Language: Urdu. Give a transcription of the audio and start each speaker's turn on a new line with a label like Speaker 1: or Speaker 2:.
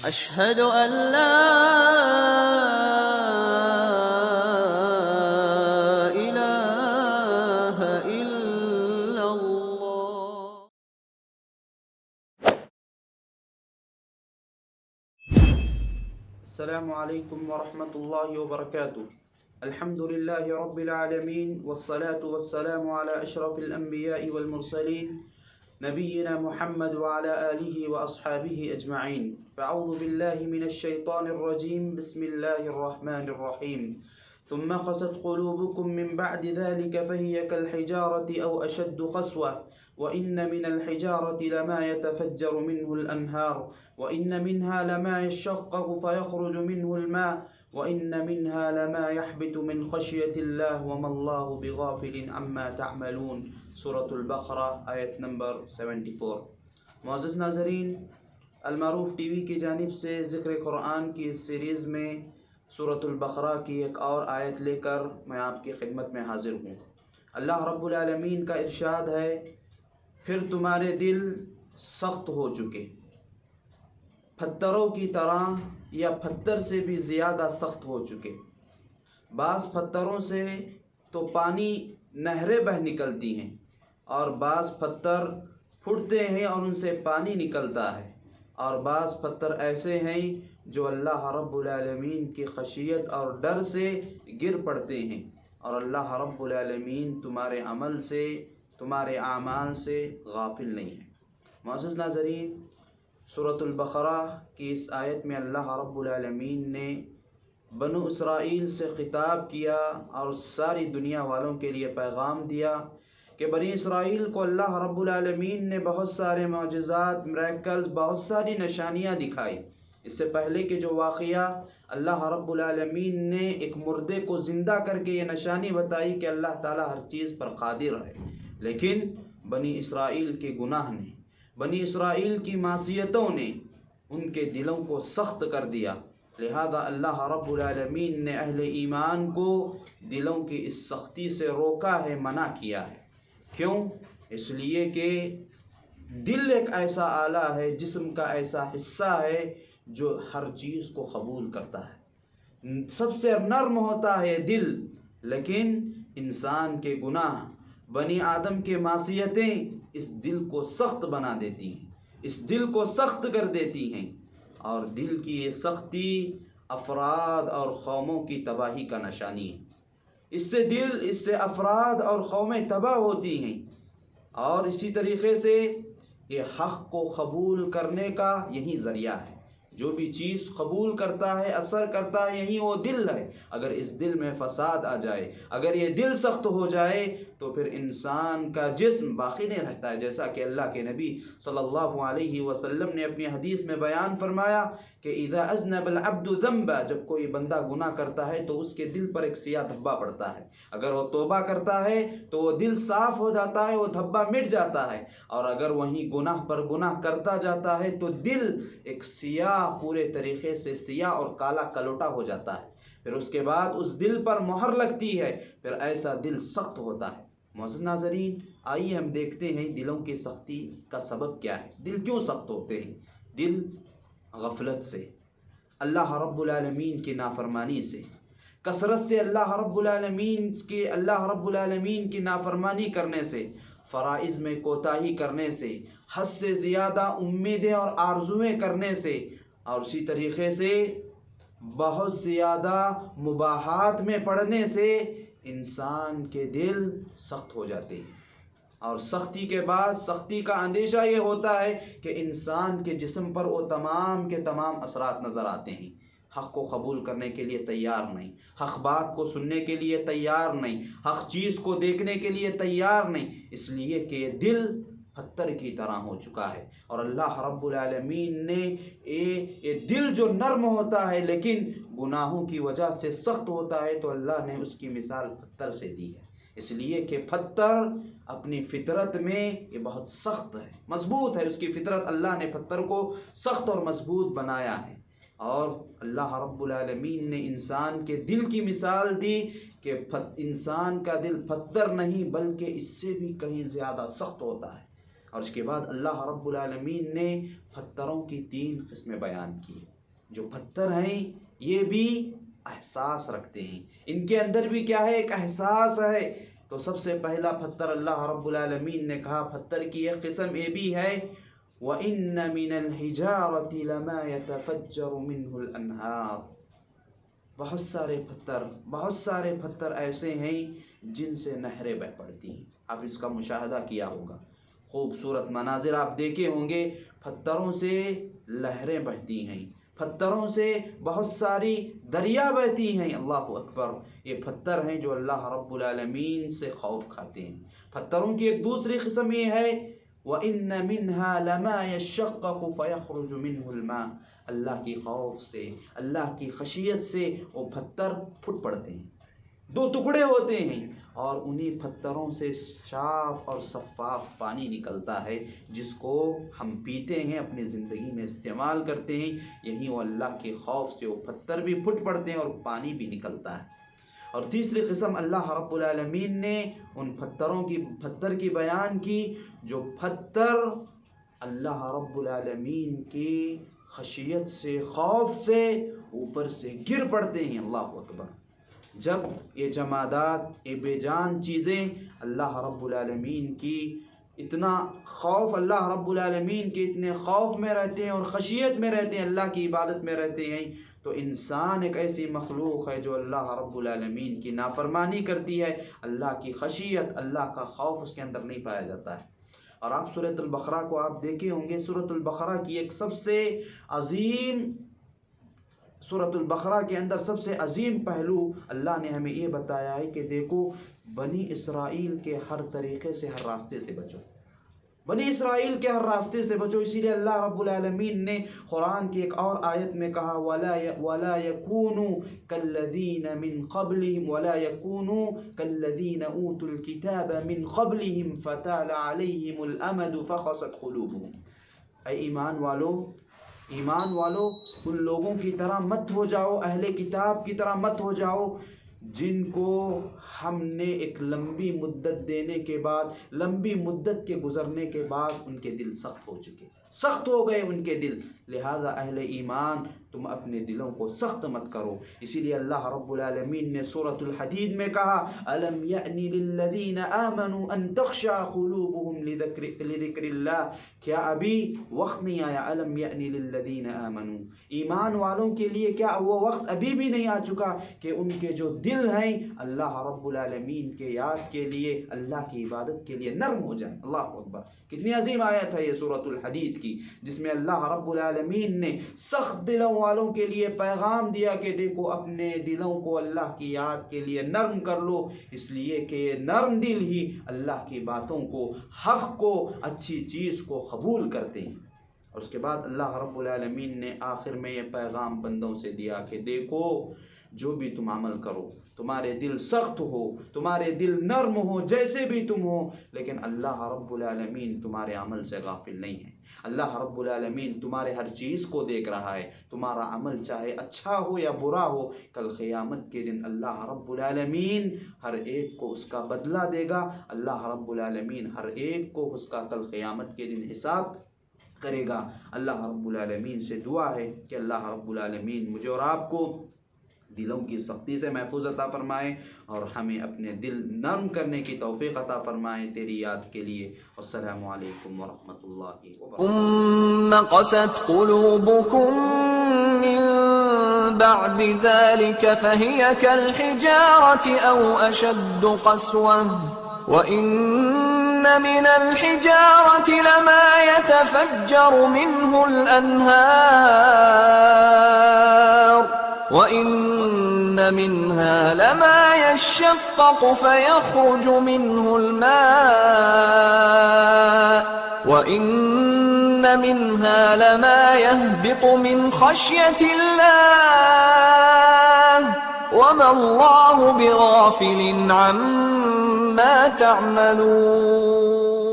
Speaker 1: أشهد أن لا إله إلا الله.
Speaker 2: السلام عليكم ورحمة الله وبركاته. الحمد لله رب العالمين، والصلاة والسلام على أشرف الأنبياء والمرسلين نبينا محمد وعلى آله وأصحابه أجمعين. فأعوذ بالله من الشيطان الرجيم. بسم الله الرحمن الرحيم. ثم قست قلوبكم من بعد ذلك فهي كالحجارة أو أشد قسوة وإن من الحجارة لما يتفجر منه الأنهار وإن منها لما يشقق فيخرج منه الماء وإن منها لما يحبط من خشية الله وما الله بغافل عما تعملون. سورة البقرہ آیت نمبر 74. معزز ناظرین، المعروف ٹی وی کی جانب سے ذکر قرآن کی اس سیریز میں سورۃ البقرہ کی ایک اور آیت لے کر میں آپ کی خدمت میں حاضر ہوں. اللہ رب العالمین کا ارشاد ہے، پھر تمہارے دل سخت ہو چکے، پتھروں کی طرح یا پتھر سے بھی زیادہ سخت ہو چکے. بعض پتھروں سے تو پانی نہریں بہہ نکلتی ہیں، اور بعض پتھر پھٹتے ہیں اور ان سے پانی نکلتا ہے، اور بعض پتھر ایسے ہیں جو اللہ رب العالمین کی خشیت اور ڈر سے گر پڑتے ہیں، اور اللہ رب العالمین تمہارے عمل سے، تمہارے اعمال سے غافل نہیں ہے. معزز ناظرین، سورۃ البقرہ کی اس آیت میں اللہ رب العالمین نے بنو اسرائیل سے خطاب کیا اور ساری دنیا والوں کے لیے پیغام دیا کہ بنی اسرائیل کو اللہ رب العالمین نے بہت سارے معجزات، میریکلز، بہت ساری نشانیاں دکھائی. اس سے پہلے کہ جو واقعہ اللہ رب العالمین نے ایک مردے کو زندہ کر کے یہ نشانی بتائی کہ اللہ تعالیٰ ہر چیز پر قادر ہے، لیکن بنی اسرائیل کے گناہ نے، بنی اسرائیل کی معصیتوں نے ان کے دلوں کو سخت کر دیا. لہذا اللہ رب العالمین نے اہل ایمان کو دلوں کی اس سختی سے روکا ہے، منع کیا ہے. کیوں؟ اس لیے کہ دل ایک ایسا آلہ ہے، جسم کا ایسا حصہ ہے جو ہر چیز کو قبول کرتا ہے. سب سے نرم ہوتا ہے دل، لیکن انسان کے گناہ، بنی آدم کے معصیتیں اس دل کو سخت بنا دیتی ہیں، اس دل کو سخت کر دیتی ہیں، اور دل کی یہ سختی افراد اور قوموں کی تباہی کا نشانی ہے. اس سے افراد اور قومیں تباہ ہوتی ہیں. اور اسی طریقے سے یہ حق کو قبول کرنے کا یہی ذریعہ ہے. جو بھی چیز قبول کرتا ہے، اثر کرتا ہے، یہی وہ دل ہے. اگر اس دل میں فساد آ جائے، اگر یہ دل سخت ہو جائے، تو پھر انسان کا جسم باقی نہیں رہتا ہے. جیسا کہ اللہ کے نبی صلی اللہ علیہ وسلم نے اپنی حدیث میں بیان فرمایا کہ اذا اذنب العبد ذنبا، جب کوئی بندہ گناہ کرتا ہے تو اس کے دل پر ایک سیاہ دھبا پڑتا ہے. اگر وہ توبہ کرتا ہے تو وہ دل صاف ہو جاتا ہے، وہ دھبا مٹ جاتا ہے. اور اگر وہیں گناہ پر گناہ کرتا جاتا ہے تو دل ایک سیاہ، پورے طریقے سے سیاہ اور کالا کلوٹا ہو جاتا ہے. پھر اس کے بعد اس دل پر مہر لگتی ہے، پھر ایسا دل سخت ہوتا ہے. معزز ناظرین، آئیے ہم دیکھتے ہیں دلوں کی سختی کا سبب کیا ہے. دل کیوں سخت ہوتے ہیں؟ دل غفلت سے، اللہ رب العالمین کی نافرمانی سے، کثرت سے اللہ رب العالمین کی نافرمانی کرنے سے، فرائض میں کوتاہی کرنے سے، حد سے زیادہ امیدیں اور آرزویں کرنے سے، اور اسی طریقے سے بہت زیادہ مباحات میں پڑنے سے انسان کے دل سخت ہو جاتے ہیں. اور سختی کے بعد سختی کا اندیشہ یہ ہوتا ہے کہ انسان کے جسم پر وہ تمام کے تمام اثرات نظر آتے ہیں. حق کو قبول کرنے کے لیے تیار نہیں، حق بات کو سننے کے لیے تیار نہیں، حق چیز کو دیکھنے کے لیے تیار نہیں، اس لیے کہ یہ دل پتھر کی طرح ہو چکا ہے. اور اللہ رب العالمین نے یہ دل جو نرم ہوتا ہے لیکن گناہوں کی وجہ سے سخت ہوتا ہے، تو اللہ نے اس کی مثال پتھر سے دی ہے. اس لیے کہ پتھر اپنی فطرت میں یہ بہت سخت ہے، مضبوط ہے. اس کی فطرت، اللہ نے پتھر کو سخت اور مضبوط بنایا ہے. اور اللہ رب العالمین نے انسان کے دل کی مثال دی کہ انسان کا دل پتھر نہیں بلکہ اس سے بھی کہیں زیادہ سخت ہوتا ہے. اور اس کے بعد اللہ رب العالمین نے پتھروں کی 3 قسمیں بیان کی. جو پتھر ہیں یہ بھی احساس رکھتے ہیں، ان کے اندر بھی کیا ہے؟ ایک احساس ہے۔ تو سب سے پہلا پتھر اللہ رب العالمین نے کہا پتھر کی ایک قسم یہ بھی ہے وَإِنَّ مِنَ الْحِجَارَةِ لَمَا يَتَفَجَّرُ مِنْهُ الْأَنْهَارُ، بہت سارے پتھر ایسے ہیں جن سے نہریں بہہ پڑتی ہیں۔ آپ اس کا مشاہدہ کیا ہوگا، خوبصورت مناظر آپ دیکھے ہوں گے، پتھروں سے لہریں بہتی ہیں، پتھروں سے بہت ساری دریا بہتی ہیں۔ اللہ اکبر، یہ پتھر ہیں جو اللہ رب العالمین سے خوف کھاتے ہیں۔ پتھروں کی ایک دوسری قسم یہ ہے وَإِنَّ مِنْهَا لَمَا يَشَّقَّقُ فَيَخْرُجُ مِنْهُ الْمَاءُ، اللہ کی خوف سے، اللہ کی خشیت سے وہ پتھر پھٹ پڑتے ہیں، دو ٹکڑے ہوتے ہیں، اور انہی پتھروں سے صاف اور شفاف پانی نکلتا ہے جس کو ہم پیتے ہیں، اپنی زندگی میں استعمال کرتے ہیں۔ یہی وہ اللہ کے خوف سے وہ پتھر بھی پھٹ پڑتے ہیں اور پانی بھی نکلتا ہے۔ اور تیسری قسم اللہ رب العالمین نے ان پتھر کی بیان کی جو پتھر اللہ رب العالمین کی خشیت سے، خوف سے اوپر سے گر پڑتے ہیں۔ اللہ اکبر، جب یہ جمادات، یہ بے جان چیزیں اللہ رب العالمین کی اتنا خوف، اللہ رب العالمین کے اتنے خوف میں رہتے ہیں اور خشیت میں رہتے ہیں، اللہ کی عبادت میں رہتے ہیں، تو انسان ایک ایسی مخلوق ہے جو اللہ رب العالمین کی نافرمانی کرتی ہے، اللہ کی خشیت، اللہ کا خوف اس کے اندر نہیں پایا جاتا ہے۔ اور آپ سورۃ البقرہ کو آپ دیکھے ہوں گے، سورۃ البقرہ کی ایک سب سے عظیم، سورۃ البقرہ کے اندر سب سے عظیم پہلو اللہ نے ہمیں یہ بتایا ہے کہ دیکھو بنی اسرائیل کے ہر طریقے سے، ہر راستے سے بچو، بنی اسرائیل کے ہر راستے سے بچو۔ اسی لیے اللہ رب العالمین نے قرآن کی ایک اور آیت میں کہا وَلَا يَكُونُوا كَالَّذِينَ مِنْ قَبْلِهِمْ وَلَا يَكُونُوا كَالَّذِينَ أُوتُوا الْكِتَابَ مِنْ قَبْلِهِمْ فَطَالَ عَلَيْهِمُ الْأَمَدُ فَقَسَتْ قُلُوبُهُمْ، اے ایمان والو ان لوگوں کی طرح مت ہو جاؤ، اہل کتاب کی طرح مت ہو جاؤ جن کو ہم نے ایک لمبی مدت دینے کے بعد، لمبی مدت کے گزرنے کے بعد ان کے دل سخت ہو چکے، سخت ہو گئے ان کے دل۔ لہذا اہل ایمان تم اپنے دلوں کو سخت مت کرو۔ اسی لیے اللہ رب العالمین نے سورۃ الحدید میں کہا أَلَمْ يَأْنِ لِلَّذِينَ آمَنُوا أَن تَخْشَعَ قُلُوبُهُمْ لِذِكْرِ اللَّهِ، کیا ابھی وقت نہیں آیا؟ أَلَمْ يَأْنِ لِلَّذِينَ آمَنُوا، ایمان والوں کے لیے کیا وہ وقت ابھی بھی نہیں آ چکا کہ ان کے جو دل ہیں اللہ رب العالمین کے یاد کے لیے، اللہ کی عبادت کے لیے نرم ہو جائیں؟ اللہ اکبر، کتنی عظیم آیت ہے یہ سورۃ الحدید کی، جس میں اللہ رب العالمین نے سخت دلوں والوں کے لیے پیغام دیا کہ دیکھو اپنے دلوں کو اللہ کی یاد کے لیے نرم کر لو، اس لیے کہ یہ نرم دل ہی اللہ کی باتوں کو، حق کو، اچھی چیز کو قبول کرتے ہیں۔ اور اس کے بعد اللہ رب العالمین نے آخر میں یہ پیغام بندوں سے دیا کہ دیکھو جو بھی تم عمل کرو، تمہارے دل سخت ہو، تمہارے دل نرم ہو، جیسے بھی تم ہو، لیکن اللہ رب العالمین تمہارے عمل سے غافل نہیں ہے۔ اللہ رب العالمین تمہارے ہر چیز کو دیکھ رہا ہے، تمہارا عمل چاہے اچھا ہو یا برا ہو، کل قیامت کے دن اللہ رب العالمین ہر ایک کو اس کا بدلہ دے گا۔ اللہ رب العالمین ہر ایک کو اس کا کل قیامت کے دن حساب کرے گا۔ اللہ رب العالمین سے دعا ہے کہ اللہ رب العالمین مجھے اور آپ کو دلوں کی سختی سے محفوظ عطا فرمائے اور ہمیں اپنے دل نرم کرنے کی توفیق عطا فرمائے تیری یاد کے لیے۔ السلام علیکم ورحمۃ اللہ وبرکاتہ۔
Speaker 1: ثم قست قلوبكم من بعد ذلك فهي كالحجارة أو أشد قسوة وإن من الحجارة لما يتفجر منه الأنهار وَإِنَّ مِنْهَا لَمَا يَشَّقَّقُ فَيَخْرُجُ مِنْهُ الْمَاءُ وَإِنَّ مِنْهَا لَمَا يَهْبِطُ مِنْ خَشْيَةِ اللَّهِ وَمَا اللَّهُ بِغَافِلٍ عَمَّا تَعْمَلُونَ۔